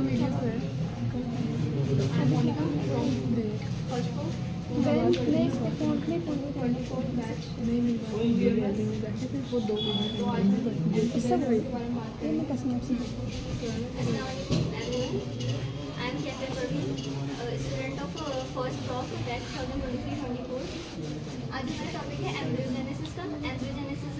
Student of first prof batch 2023-24। आज हमारा topic है एम्ब्रियोजेनेसिस का। एम्ब्रियोजेनेसिस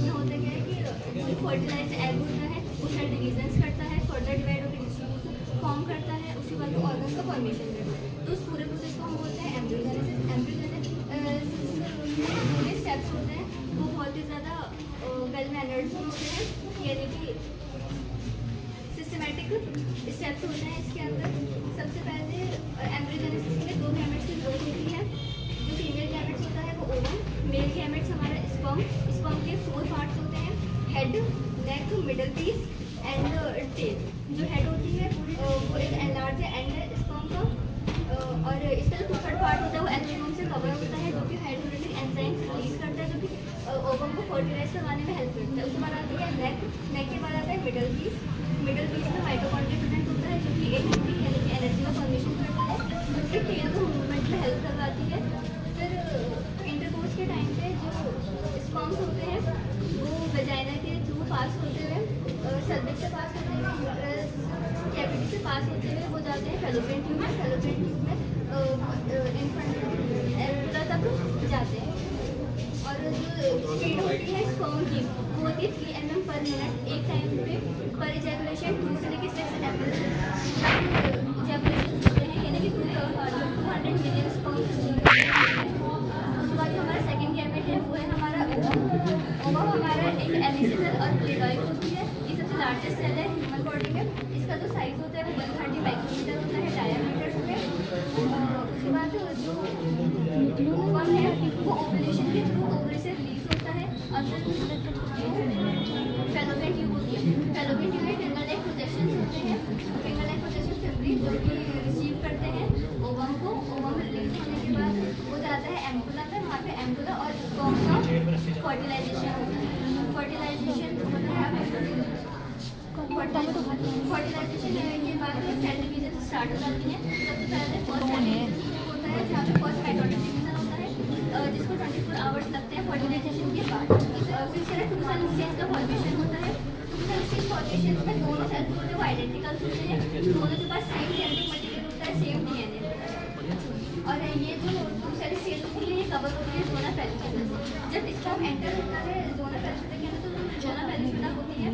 में होता क्या है कि कोई फर्टिलाइज्ड एग होता है, वो सेल डिवीजन्स करता है, फर्दर डिवाइड होकर टिश्यूज फॉर्म करता है, उसके बाद ऑर्गन्स का फॉर्मेशन करता है। तो उस पूरे प्रोसेस को हम बोलते हैं एम्ब्रियोजेनेसिस। एम्ब्रियोजेनेसिस पूरे स्टेप्स होते हैं वो बहुत ही ज़्यादा वेल मैनर्ड होते हैं, यानी कि सिस्टमैटिक स्टेप्स होते हैं। इसके अंदर सबसे पहले एम्ब्रियोजेनेसिस में 2 गैमेट्स की ग्रोथ होती है। जो फीमेल गैमेट्स होता है वो ओवम, मेल गैमेट्स हमारा स्पर्म। स्पर्म के 4 पार्ट्स होते हैं, head, neck, middle piece and tail. जो हेड होती है वो एक एनलार्ज एंड है स्पर्म का, और इसका जो थर्ड पार्ट होता है वो एंजाइम से कवर होता है, जो कि हाइड्रोलाइटिक एंजाइम रिलीज करता है, जो कि ओवम को फर्टिलाइज करवाने में हेल्प करता है। उसके बाद आती है नेक। नेक के बाद आता है मिडल पीस। मिडल पीस में माइटोकॉन्ड्रिया प्रेजेंट होता है, जो कि एटीपी यानी कि एनर्जी का फॉर्मेशन करता है, जो कि टेल को मूवमेंट में हेल्प करवाती है। फिर इंटरकोर्स के टाइम पे जो स्पर्म्स होते हैं वो वेजाइना के थ्रू पास होते हुए, सर्विक्स से पास होते हुए, यूट्रस कैविटी से पास होते हुए वो जाते हैं फैलोपियन ट्यूब में। फैलोपियन ट्यूब में इन्फेंट एम्ब्रियो तक जाते हैं। और जो स्पीड होती है स्पर्म की वो होती है 3 mm पर मिनट एक टाइम पे पर इजैकुलेशन 2 से लेकर 6 इजैकुलेशन होते हैं, यानी कि 200 मिलियन स्पर्म। उसके बाद हमारा सेकंड गैमेट है वो है हमारा ओवम। ओवम हमारा एक एमिसिकल और प्लेटॉइड होती है। ये सबसे लार्जेस्ट सेल है ह्यूमन बॉडी में। इसका जो साइज होता है वो 130 माइक्रोमीटर होता है डायमीटर्स में। उसके बाद जो ओवम है वो ओवुलेशन के थ्रू ओवरी से रिलीज होता है। और फिर फैलोपियन ट्यूब होती है। फैलोपियन ट्यूब में फिंगर लाइक प्रोजेक्शंस होते हैं। फिंगर लाइक प्रोजेक्शन फेब्रिक जो कि रिसीव करते हैं ओवम को। ओवम रिलीज होने के बाद वो जाता है एम्पुला पे। वहाँ पे एम्पुला और स्पर्म का फर्टिलाइजेशन होता है। फर्टिलाइजेशन होता है फर्टिलाइजेशन के बाद सेल डिवीजन स्टार्ट हो जाती है। सबसे पहले फर्स्ट सेल डिवीजन होता है, जहाँ पे फर्स्ट माइटोटिक डिवीजन होता है, जिसको 24 आवर्स लगते हैं फर्टिलाइजेशन के बाद। फिर सेल 2 सेल स्टेज का फॉर्मेशन होता है। 2 सेल स्टेज फॉर्मेशन में दोनों सेल्स होते हैं वो आइडेंटिकल होते हैं, दोनों के पास सेम जेनेटिक मटेरियल होता है, सेम डीएनए। और ये जो 2 सेल स्टेज होती है ये कवर होती है जोना पेल्विस से। जब स्पर्म एंटर होता है जोना पेल्विस के अंदर, तो जोना पेल्विस होती है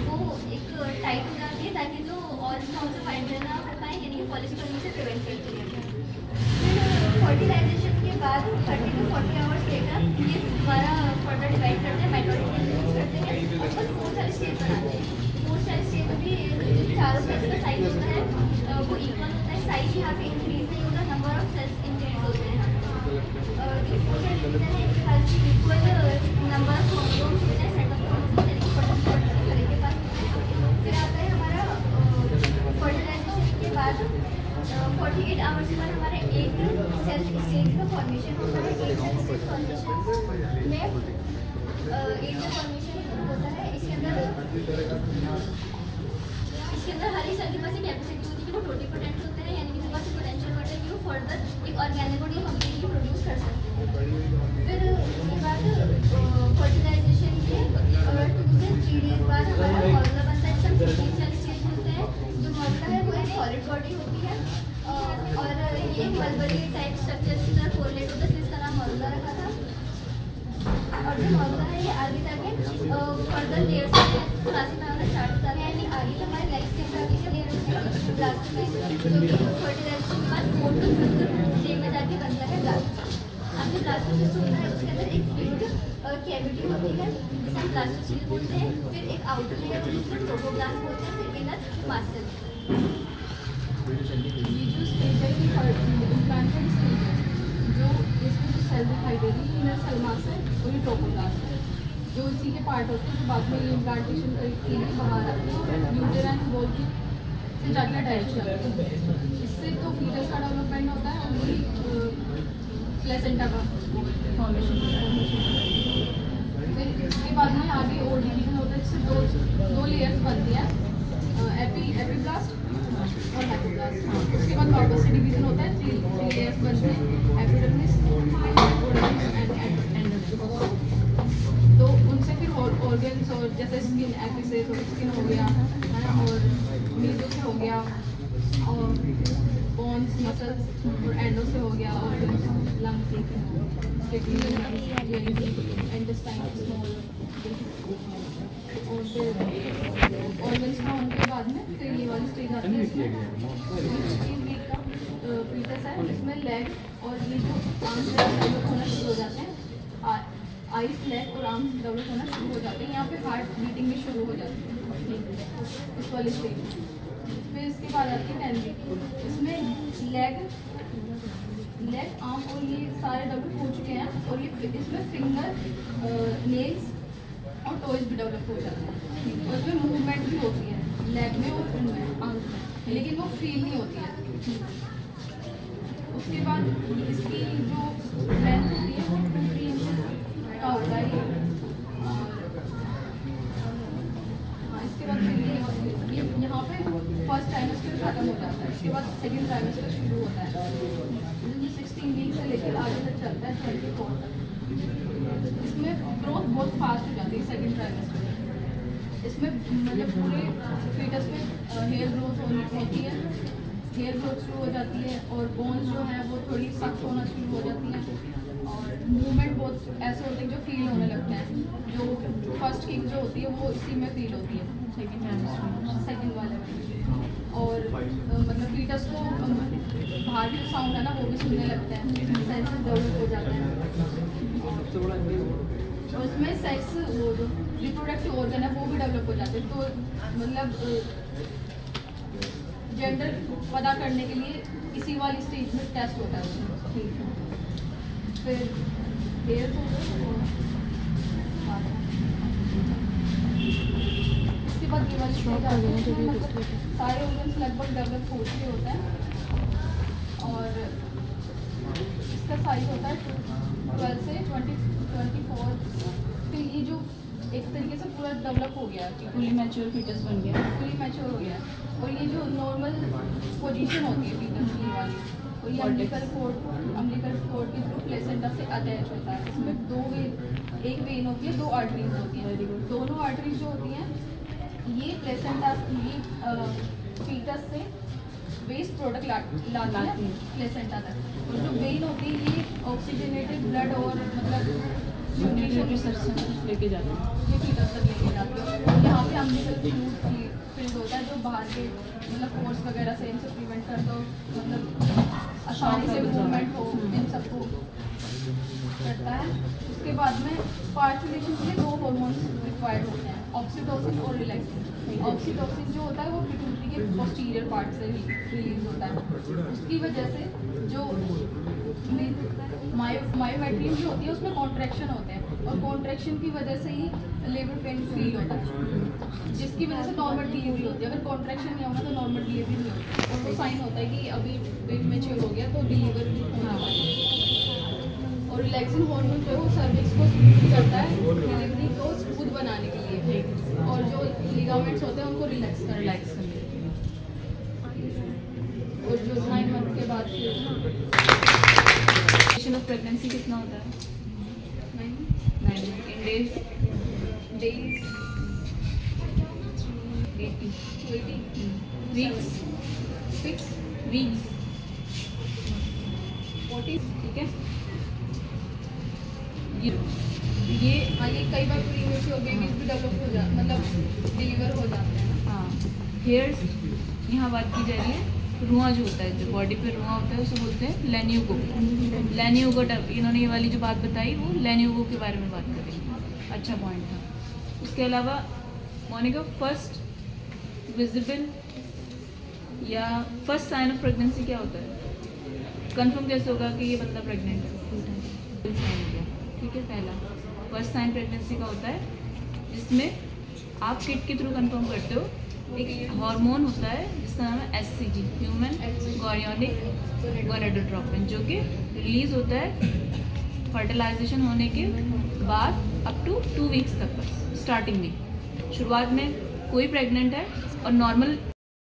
वो एक टाइट हो जाती है ताकि जो और स्पर्म से फाइट ना कर पाए, यानी कि पॉलिस्पर्मी से प्रिवेंट करती है। फर्टिलाइजेशन के बाद 30 to 40 आवर्स लेकर ये दोबारा फर्दर डिवाइड करते हैं, माइटोटिक यूज करते हैं और 4 सेल स्टेज बनाते हैं। 4 सेल स्टेज में भी चारों सेल्स का साइज होता है वो इक्वल होता है। साइज यहाँ पे इंक्रीज नहीं होता, नंबर ऑफ सेल्स इंक्रीज होते हैं। जो 4 सेल डिवीजन है हर इक्वल नंबर ऑफ क्रोमोसोम्स होते हैं, सेट ऑफ क्रोमोसोम्स यानी कि 44 हर एक के पास होते हैं। फिर आता है हमारा फर्टिलाइजेशन के बाद 48 आवर्स के बाद हमारे एक सेल स्टेज का फॉर्मेशन होता है। एक सेल स्टेज फॉर्मेशन में एक जो फॉर्मेशन होता है इसके अंदर हर एक सेल के पास एक कैपेसिटी होती है कि वो टोटिपोटेंट होते हैं, यानी कि उनके पास पोटेंशियल होता है कि वो फर्दर एक ऑर्गेनिक कंप्लीटली प्रोड्यूस कर सकते हैं। फिर उसके बाद फर्टिलाइजेशन के 2 से 3 डेज बाद हमारा मॉडुला बनता है। सब 15 सेल स्टेज होते हैं। जो मॉडुला है वो एक सॉलिड बॉडी होती है और ये एक मलबरी टाइप स्ट्रक्चर की तरह कोरिलेट होता है, जिसका नाम मॉडुला रखा था। और जो मॉडुला है ये आगे जाके फर्दर लेयर्स में क्लासिफाई होना स्टार्ट होता है, यानी आगे तो हमारे लाइफ स्टेज आगे के लेयर्स में ब्लास्टोसिस्ट, जो कि फर्टिलाइजेशन के बाद 4 to 5 डे में जाके बनता है ब्लास्टोसिस्ट। अब जो ब्लास्टोसिस्ट होता है उसके अंदर एक फ्लूइड कैविटी होती है जिसे हम ब्लास्टोसिस्ट बोलते हैं। फिर एक आउटर लेयर होती है जिसको ट्रोफोब्लास्ट बोलते हैं। फिर इनर मास्ट सेल। ये जो स्टेज है कि इम्प्लांटेड स्टेज है, जो इसमें जो सेल दिखाई दे रही है इनर सेल मास है और ये ट्रोफोब्लास्ट है, जो इसी के पार्ट होते हैं। जो बाद में ये इम्प्लांटेशन करके बाहर आते हैं यूटेराइन वॉल की से जाके अटैच करते हैं। इससे तो फीटस का डेवलपमेंट होता है और वही प्लेसेंटा का फॉर्मेशन। फिर इसके बाद में आगे और डिवीजन होता है, जिससे दो लेयर्स बनती हैं, एपिब्लास्ट वापस से डिवीजन होता है, 3 लेयर्स बनते हैं, एपिडर्मिस एंड एंडोडर्मिस। तो उनसे फिर ऑर्गन्स और जैसे स्किन एपिसेस और स्किन हो गया है ना, और मीजो से हो गया, और बोन्स मसल्स, और एंडो से हो गया organs, lungs, kidney, intestine, small, और फिर ऑर्गन्स का होने के बाद में फिर ये वाली स्टेज आती है। इसमें 16 वीक का फीटस है, इसमें लेग और ये जो आर्म्स डेवलप होना शुरू हो जाते हैं, आइस, लेग और आर्म्स डेवलप होना शुरू हो जाते हैं। यहाँ पे हार्ट बीटिंग भी शुरू हो जाती है इस वाली स्टेज में। फिर इसके बाद आती है 10 वीक, इसमें लेग आर्म और ये सारे डेवलप हो चुके हैं, और ये इसमें फिंगर, नेल्स और टॉयज भी डेवलप हो जाते हैं, और इसमें मूवमेंट भी होती है लेग में और इनमें आर्म्स में, लेकिन वो फील नहीं होती है। उसके बाद इसकी जो लेंथ होती है वो 2-3 इंच का होता है। इसके बाद फिर ये यहाँ पे फर्स्ट ट्राइमेस्टर खत्म हो जाता है, इसके बाद सेकेंड ट्राइमेस्टर शुरू होता है, 16 वीक से लेकर आगे तक चलता है 24 तक। इसमें ग्रोथ बहुत फास्ट हो जाती है सेकेंड ट्राइमेस्टर में। इसमें मतलब पूरे फीटस में हेयर ग्रोथ होती है, हेयर ग्रोथ शुरू हो जाती है, और बोन्स जो है वो थोड़ी सख्त होना शुरू हो जाती हैं, और मूवमेंट बहुत ऐसे होते हैं जो फील होने लगते हैं। जो फर्स्ट किक जो होती है वो इसी में फील होती है, सेकेंड वाले में। और मतलब फीटस को बाहर जो साउंड है ना वो भी सुनने लगते हैं, सेंसेस डेवलप हो जाते हैं। और इसमें सेक्स, वो जो रिप्रोडक्टिव ऑर्गन है वो भी डेवलप हो जाते हैं। तो मतलब जेंडर पता करने के लिए इसी वाली स्टेज में टेस्ट होता है। ठीक है, फिर हेयर हो गया, इसके बाद ये वाली स्टेज आ गई है, मतलब सारे ऑर्गन्स लगभग डेवलप हो चुके होते हैं। और इसका साइज होता है 12 से 24। फिर ये जो एक तरीके से पूरा डेवलप हो गया कि फुली मैच्योर फीटस बन गया, फुली मैच्योर हो गया। और ये जो नॉर्मल पोजीशन होती है फीटस की वाली, और ये अम्बिलिकल कोर्ड के थ्रू प्लेसेंटा से अटैच होता है। इसमें 2 वेन, एक वेन होती है, 2 आर्टरीज होती हैं। दोनों आर्टरीज जो होती हैं ये प्लेसेंटा, ये फीटस से वेस्ट प्रोडक्ट लाती है प्लेसेंटा तक। और जो वेन होती है ये ऑक्सीजनेटेड ब्लड और मतलब न्यूट्रिशन लेके जाते हैं, ये फीटस तक लेके जाते हैं। यहाँ पे अम्बिलिकल फ्लूइड फिल्ड होता है जो बाहर के मतलब फोर्स वगैरह से इनसे प्रिवेंट कर दो, मतलब आसानी से मूवमेंट हो, इन सबको करता है। उसके बाद में पार्चुलेशन के लिए 2 हार्मोन्स रिक्वायर्ड होते हैं, ऑक्सीटोसिन और रिलैक्सिन। ऑक्सीटोसिन जो होता है वो पिट्यूटरी के पोस्टीरियर पार्ट से रिलीज होता है। उसकी वजह से जो मायोमेट्रियम जो होती है उसमें कॉन्ट्रैक्शन होते हैं, और कॉन्ट्रैक्शन की वजह से ही लेबर पेन फील होता है, जिसकी वजह से नॉर्मल डिलीवरी होती है। अगर कॉन्ट्रैक्शन नहीं होगा तो नॉर्मल डिलीवरी नहीं होती, और वो साइन होता है कि अभी पेट मैच्योर हो गया तो डिलीवर होना वाली। और रिलैक्सिन हार्मोन जो है वो सर्विक्स को स्मूथ करता है डिलीवरी को स्मूथ बनाने के लिए, और जो लिगामेंट्स होते हैं उनको रिलैक्स करने के लिए। और जो 9 मंथ के बाद ऑफ प्रेगनेंसी कितना होता है? 9 इन डेज 80 वीक्स 40, ठीक है। ये कई बार प्रीमेच्योर बेबीज भी डेवलप हो जाते, मतलब डिलीवर हो जाते हैं। हाँ, हेयर्स यहाँ बात की जा रही है। रुआं जो होता है, जो बॉडी पे रुआं होता है उसे बोलते हैं लेन्यूगो। इन्होंने ये वाली जो बात बताई वो लेन्यूगो के बारे में बात करेंगे, अच्छा पॉइंट था। उसके अलावा मोनिका, फर्स्ट विजिबल या फर्स्ट साइन ऑफ प्रेगनेंसी क्या होता है? कंफर्म कैसे होगा कि ये बंदा प्रेग्नेंट है? ठीक है, पहला फर्स्ट साइन प्रेगनेंसी का होता है जिसमें आप किट के थ्रू कंफर्म करते हो। एक हार्मोन होता है जिसका नाम है HCG, ह्यूमन गॉरियोनिक गोनेडोट्रोपिन, जो कि रिलीज होता है फर्टिलाइजेशन होने के बाद अप टू 2 वीक्स तक। बस स्टार्टिंग में, शुरुआत में कोई प्रेग्नेंट है और नॉर्मल